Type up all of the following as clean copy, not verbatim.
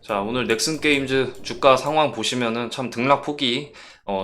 자, 오늘 넥슨 게임즈 주가 상황 보시면은 참 등락폭이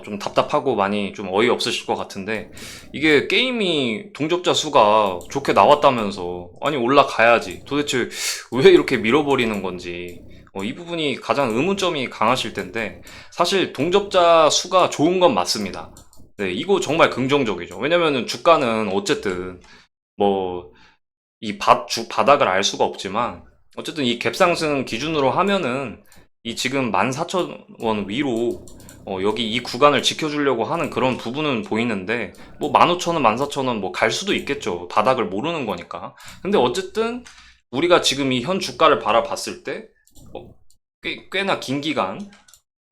좀 답답하고 많이 좀 어이없으실 것 같은데, 이게 게임이 동접자 수가 좋게 나왔다면서 아니 올라가야지 도대체 왜 이렇게 밀어버리는 건지, 이 부분이 가장 의문점이 강하실 텐데, 사실 동접자 수가 좋은 건 맞습니다. 네, 이거 정말 긍정적이죠. 왜냐면은 주가는 어쨌든 뭐 바닥을 알 수가 없지만, 어쨌든 이 갭상승 기준으로 하면은 이 지금 14,000원 위로 여기 이 구간을 지켜주려고 하는 그런 부분은 보이는데, 뭐 15,000원, 14,000원 뭐 갈 수도 있겠죠. 바닥을 모르는 거니까. 근데 어쨌든 우리가 지금 이 현 주가를 바라봤을 때 꽤나 긴 기간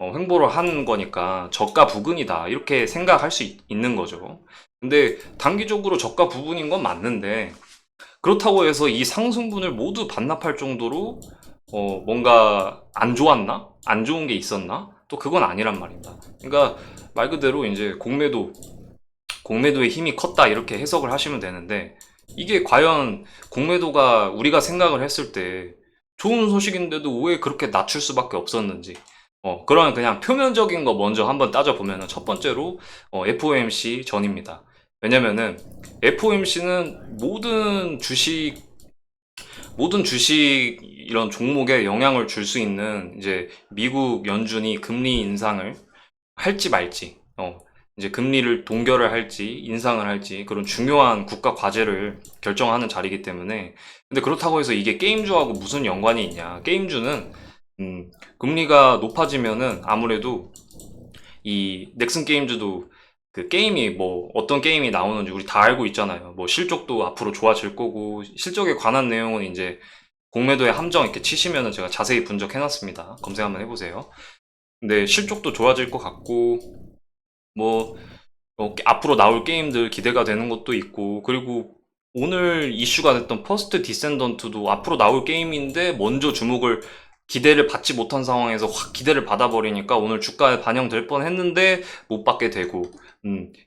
횡보를 한 거니까 저가 부근이다 이렇게 생각할 수 있는 거죠. 근데 단기적으로 저가 부분인 건 맞는데, 그렇다고 해서 이 상승분을 모두 반납할 정도로 뭔가 안 좋았나? 안 좋은 게 있었나? 또 그건 아니란 말입니다. 그러니까 말 그대로 이제 공매도의 힘이 컸다 이렇게 해석을 하시면 되는데, 이게 과연 공매도가 우리가 생각을 했을 때 좋은 소식인데도 왜 그렇게 낮출 수밖에 없었는지, 그런 그냥 표면적인 거 먼저 한번 따져보면, 첫 번째로 FOMC 전입니다. 왜냐면은 FOMC는 모든 주식 이런 종목에 영향을 줄 수 있는, 이제 미국 연준이 금리 인상을 할지 말지, 이제 금리를 동결을 할지 인상을 할지, 그런 중요한 국가 과제를 결정하는 자리이기 때문에. 근데 그렇다고 해서 이게 게임주하고 무슨 연관이 있냐? 게임주는 금리가 높아지면은 아무래도 이 넥슨 게임즈도 그 게임이 뭐 어떤 게임이 나오는지 우리 다 알고 있잖아요. 뭐 실적도 앞으로 좋아질 거고, 실적에 관한 내용은 이제 공매도의 함정 이렇게 치시면은 제가 자세히 분석해놨습니다. 검색 한번 해보세요. 근데 실적도 좋아질 것 같고, 뭐 앞으로 나올 게임들 기대가 되는 것도 있고, 그리고 오늘 이슈가 됐던 퍼스트 디센던트도 앞으로 나올 게임인데 먼저 기대를 받지 못한 상황에서 확 기대를 받아버리니까 오늘 주가에 반영될 뻔 했는데 못 받게 되고,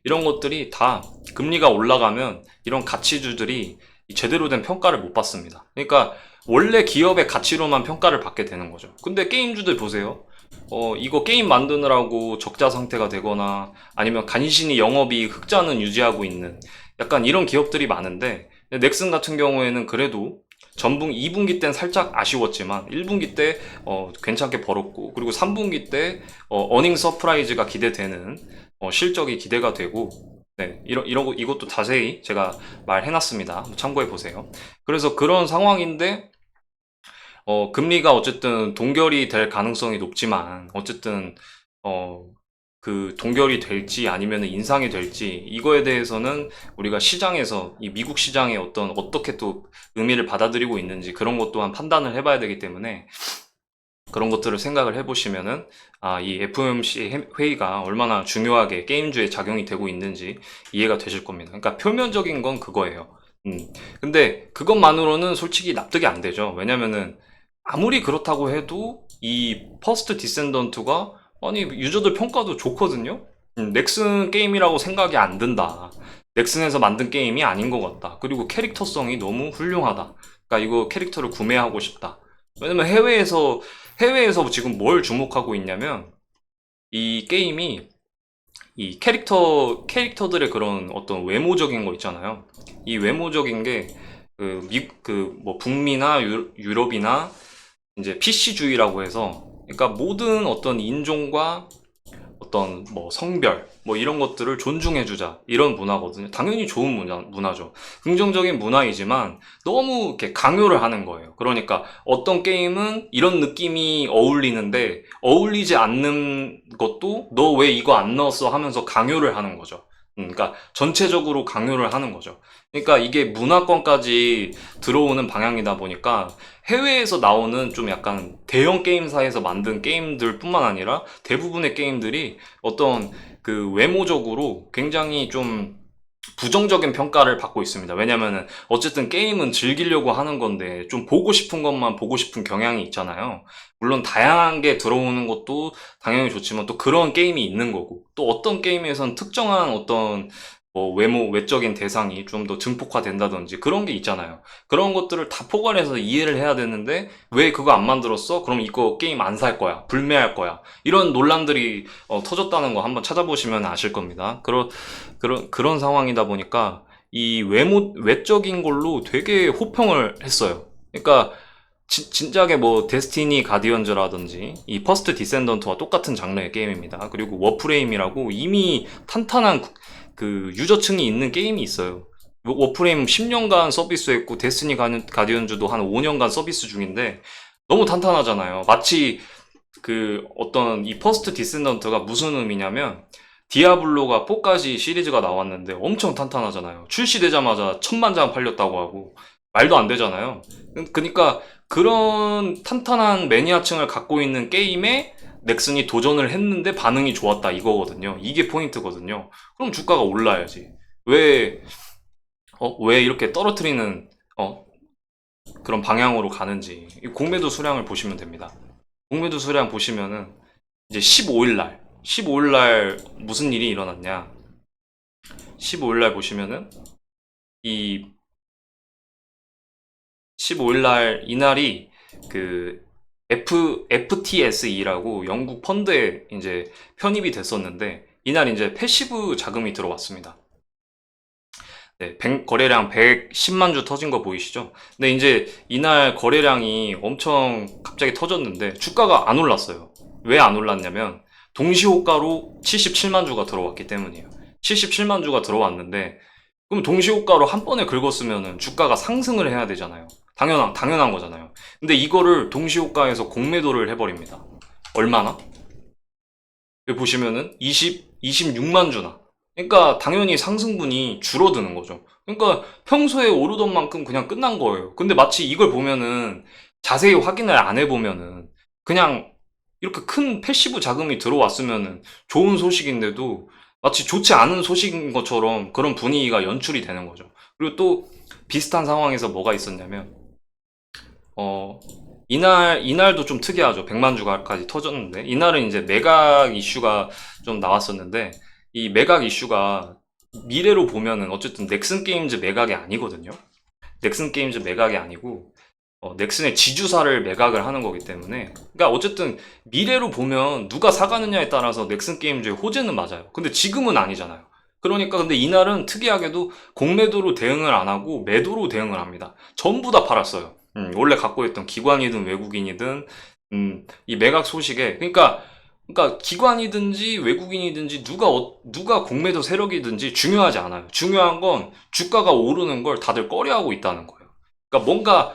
이런 것들이 다 금리가 올라가면 이런 가치주들이 제대로 된 평가를 못 받습니다. 그러니까 원래 기업의 가치로만 평가를 받게 되는 거죠. 근데 게임주들 보세요. 이거 게임 만드느라고 적자 상태가 되거나 아니면 간신히 영업이익 흑자는 유지하고 있는 약간 이런 기업들이 많은데, 넥슨 같은 경우에는 그래도 2분기 때는 살짝 아쉬웠지만 1분기 때 괜찮게 벌었고, 그리고 3분기 때 어닝 서프라이즈가 기대되는 실적이 기대가 되고, 네, 이것도 자세히 제가 말해놨습니다. 참고해 보세요. 그래서 그런 상황인데, 금리가 어쨌든 동결이 될 가능성이 높지만, 어쨌든, 어, 그 동결이 될지 아니면 인상이 될지, 이거에 대해서는 우리가 시장에서, 이 미국 시장의 어떻게 또 의미를 받아들이고 있는지 그런 것 또한 판단을 해봐야 되기 때문에, 그런 것들을 생각을 해보시면은, 이 FOMC 회의가 얼마나 중요하게 게임주에 작용이 되고 있는지 이해가 되실 겁니다. 그러니까 표면적인 건 그거예요. 음. 근데 그것만으로는 솔직히 납득이 안 되죠. 왜냐면은 아무리 그렇다고 해도 이 퍼스트 디센던트가, 아니 유저들 평가도 좋거든요. 넥슨 게임이라고 생각이 안 든다. 넥슨에서 만든 게임이 아닌 것 같다. 그리고 캐릭터성이 너무 훌륭하다. 그러니까 이거 캐릭터를 구매하고 싶다. 왜냐면 해외에서 지금 뭘 주목하고 있냐면, 이 게임이 이 캐릭터들의 그런 어떤 외모적인 거 있잖아요. 이 외모적인 게 뭐 북미나 유럽이나 이제 PC주의라고 해서, 그러니까 모든 어떤 인종과 어떤 뭐 성별 뭐 이런 것들을 존중해주자, 이런 문화거든요. 당연히 좋은 문화죠. 긍정적인 문화이지만 너무 이렇게 강요를 하는 거예요. 그러니까 어떤 게임은 이런 느낌이 어울리는데 어울리지 않는 것도 너 왜 이거 안 넣었어 하면서 강요를 하는 거죠. 그러니까 전체적으로 강요를 하는 거죠. 그러니까 이게 문화권까지 들어오는 방향이다 보니까 해외에서 나오는 좀 약간 대형 게임사에서 만든 게임들 뿐만 아니라 대부분의 게임들이 어떤 그 외모적으로 굉장히 좀 부정적인 평가를 받고 있습니다. 왜냐면은 어쨌든 게임은 즐기려고 하는 건데 좀 보고 싶은 것만 보고 싶은 경향이 있잖아요. 물론 다양한 게 들어오는 것도 당연히 좋지만 또 그런 게임이 있는 거고, 또 어떤 게임에선 특정한 어떤 뭐 외적인 대상이 좀 더 증폭화된다든지 그런 게 있잖아요. 그런 것들을 다 포괄해서 이해를 해야 되는데 왜 그거 안 만들었어? 그럼 이거 게임 안 살 거야. 불매할 거야. 이런 논란들이 터졌다는 거 한번 찾아보시면 아실 겁니다. 그런 상황이다 보니까 이 외적인 걸로 되게 호평을 했어요. 그러니까 진작에 뭐 데스티니 가디언즈라든지 이 퍼스트 디센던트와 똑같은 장르의 게임입니다. 그리고 워프레임이라고 이미 탄탄한 그 유저층이 있는 게임이 있어요. 워프레임 10년간 서비스했고 데스티니 가디언즈도 한 5년간 서비스 중인데 너무 탄탄하잖아요. 마치 그 어떤 이 퍼스트 디센던트가 무슨 의미냐면 디아블로가 4까지 시리즈가 나왔는데 엄청 탄탄하잖아요. 출시되자마자 1000만 장 팔렸다고 하고 말도 안 되잖아요. 그러니까 그런 탄탄한 매니아층을 갖고 있는 게임에 넥슨이 도전을 했는데 반응이 좋았다 이거거든요. 이게 포인트거든요. 그럼 주가가 올라야지. 왜, 왜 이렇게 떨어뜨리는, 그런 방향으로 가는지. 이 공매도 수량을 보시면 됩니다. 공매도 수량 보시면은 이제 15일 날 무슨 일이 일어났냐. 15일 날 보시면은 이 15일 날 이날이 그 FTSE라고 영국 펀드에 이제 편입이 됐었는데 이날 이제 패시브 자금이 들어왔습니다. 네, 거래량 110만 주 터진 거 보이시죠? 근데 이제 이날 거래량이 엄청 갑자기 터졌는데 주가가 안 올랐어요. 왜 안 올랐냐면 동시호가로 77만 주가 들어왔기 때문이에요. 77만 주가 들어왔는데 그럼 동시호가로 한 번에 긁었으면 주가가 상승을 해야 되잖아요. 당연한 거잖아요. 근데 이거를 동시호가에서 공매도를 해버립니다. 얼마나? 여기 보시면은 26만 주나. 그러니까 당연히 상승분이 줄어드는 거죠. 그러니까 평소에 오르던 만큼 그냥 끝난 거예요. 근데 마치 이걸 보면은 자세히 확인을 안 해보면은 그냥 이렇게 큰 패시브 자금이 들어왔으면은 좋은 소식인데도 마치 좋지 않은 소식인 것처럼 그런 분위기가 연출이 되는 거죠. 그리고 또 비슷한 상황에서 뭐가 있었냐면 어, 이날도 좀 특이하죠. 100만 주가까지 터졌는데, 이날은 이제 매각 이슈가 좀 나왔었는데, 이 매각 이슈가 미래로 보면은 어쨌든 넥슨 게임즈 매각이 아니거든요. 넥슨 게임즈 매각이 아니고, 넥슨의 지주사를 매각을 하는 거기 때문에, 그러니까 어쨌든 미래로 보면 누가 사가느냐에 따라서 넥슨 게임즈의 호재는 맞아요. 근데 지금은 아니잖아요. 그러니까 근데 이날은 특이하게도 공매도로 대응을 안 하고 매도로 대응을 합니다. 전부 다 팔았어요. 원래 갖고 있던 기관이든 외국인이든 이 매각 소식에 그러니까 기관이든지 외국인이든지 누가 공매도 세력이든지 중요하지 않아요. 중요한 건 주가가 오르는 걸 다들 꺼려하고 있다는 거예요. 그러니까 뭔가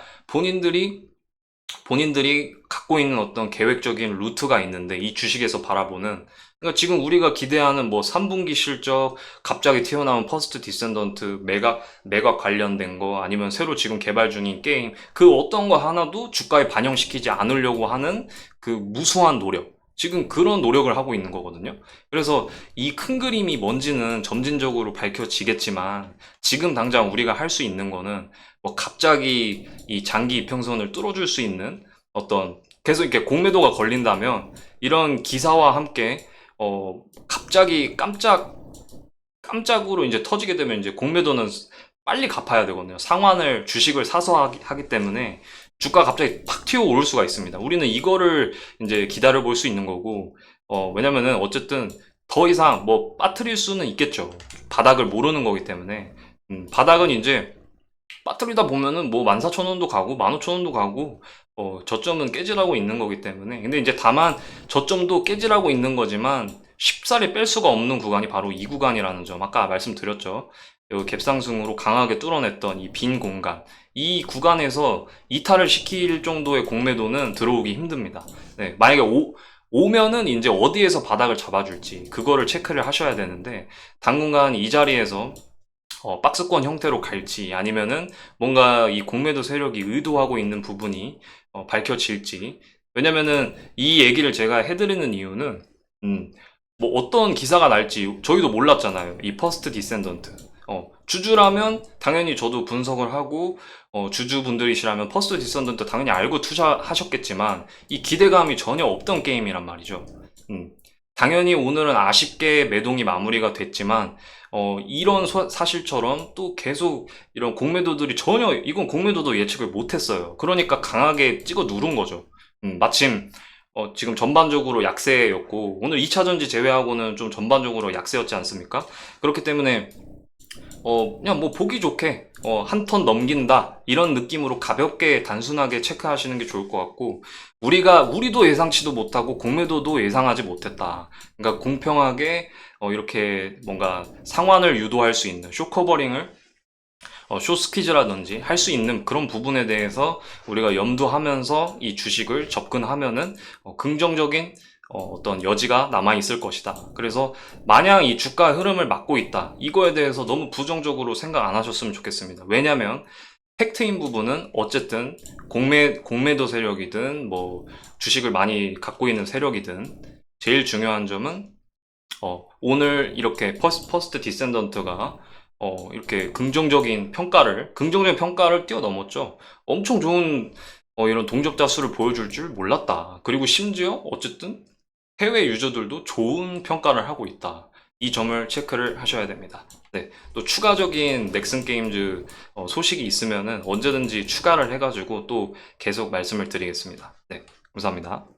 본인들이 갖고 있는 어떤 계획적인 루트가 있는데 이 주식에서 바라보는 그러니까 지금 우리가 기대하는 뭐 3분기 실적 갑자기 튀어나온 퍼스트 디센던트 매각 관련된 거 아니면 새로 지금 개발 중인 게임 그 어떤 거 하나도 주가에 반영시키지 않으려고 하는 그 무수한 노력 지금 그런 노력을 하고 있는 거거든요. 그래서 이 큰 그림이 뭔지는 점진적으로 밝혀지겠지만 지금 당장 우리가 할 수 있는 거는 뭐 갑자기 이 장기 이평선을 뚫어줄 수 있는 어떤 계속 이렇게 공매도가 걸린다면 이런 기사와 함께 갑자기 깜짝으로 이제 터지게 되면 이제 공매도는 빨리 갚아야 되거든요. 상환을 주식을 사서 하기 때문에 주가 갑자기 팍 튀어 오를 수가 있습니다. 우리는 이거를 이제 기다려 볼 수 있는 거고 왜냐면은 어쨌든 더 이상 뭐 빠뜨릴 수는 있겠죠. 바닥을 모르는 거기 때문에 바닥은 이제 빠뜨리다 보면은 뭐 14,000원도 가고 15,000원도 가고 저점은 깨지라고 있는 거기 때문에 근데 이제 다만 저점도 깨지라고 있는 거지만 쉽사리 뺄 수가 없는 구간이 바로 이 구간이라는 점 아까 말씀드렸죠. 요 갭상승으로 강하게 뚫어냈던 이 빈 공간 이 구간에서 이탈을 시킬 정도의 공매도는 들어오기 힘듭니다. 네, 만약에 오면은 이제 어디에서 바닥을 잡아줄지 그거를 체크를 하셔야 되는데 당분간 이 자리에서 박스권 형태로 갈지 아니면은 뭔가 이 공매도 세력이 의도하고 있는 부분이 밝혀질지 왜냐면은 이 얘기를 제가 해드리는 이유는 뭐 어떤 기사가 날지 저희도 몰랐잖아요. 이 퍼스트 디센던트 주주라면 당연히 저도 분석을 하고 주주분들이시라면 퍼스트 디센던트 당연히 알고 투자하셨겠지만 이 기대감이 전혀 없던 게임이란 말이죠. 당연히 오늘은 아쉽게 매동이 마무리가 됐지만 이런 사실처럼 또 계속 이런 공매도들이 전혀 이건 공매도도 예측을 못했어요. 그러니까 강하게 찍어 누른 거죠. 마침 지금 전반적으로 약세였고 오늘 2차 전지 제외하고는 좀 전반적으로 약세였지 않습니까? 그렇기 때문에 그냥 뭐 보기 좋게 한 턴 넘긴다 이런 느낌으로 가볍게 단순하게 체크하시는 게 좋을 것 같고 우리도 예상치도 못하고 공매도도 예상하지 못했다. 그러니까 공평하게 이렇게 뭔가 상환을 유도할 수 있는 쇼커버링을 쇼스퀴즈라든지 할 수 있는 그런 부분에 대해서 우리가 염두하면서 이 주식을 접근하면은 긍정적인 어떤 여지가 남아 있을 것이다. 그래서 마냥 이 주가 흐름을 막고 있다. 이거에 대해서 너무 부정적으로 생각 안 하셨으면 좋겠습니다. 왜냐면 팩트인 부분은 어쨌든 공매도 세력이든 뭐 주식을 많이 갖고 있는 세력이든 제일 중요한 점은 오늘 이렇게 퍼스트 디센던트가 이렇게 긍정적인 평가를 뛰어넘었죠. 엄청 좋은 이런 동접자 수를 보여줄 줄 몰랐다. 그리고 심지어 어쨌든 해외 유저들도 좋은 평가를 하고 있다. 이 점을 체크를 하셔야 됩니다. 네, 또 추가적인 넥슨 게임즈 소식이 있으면은 언제든지 추가를 해가지고 또 계속 말씀을 드리겠습니다. 네, 감사합니다.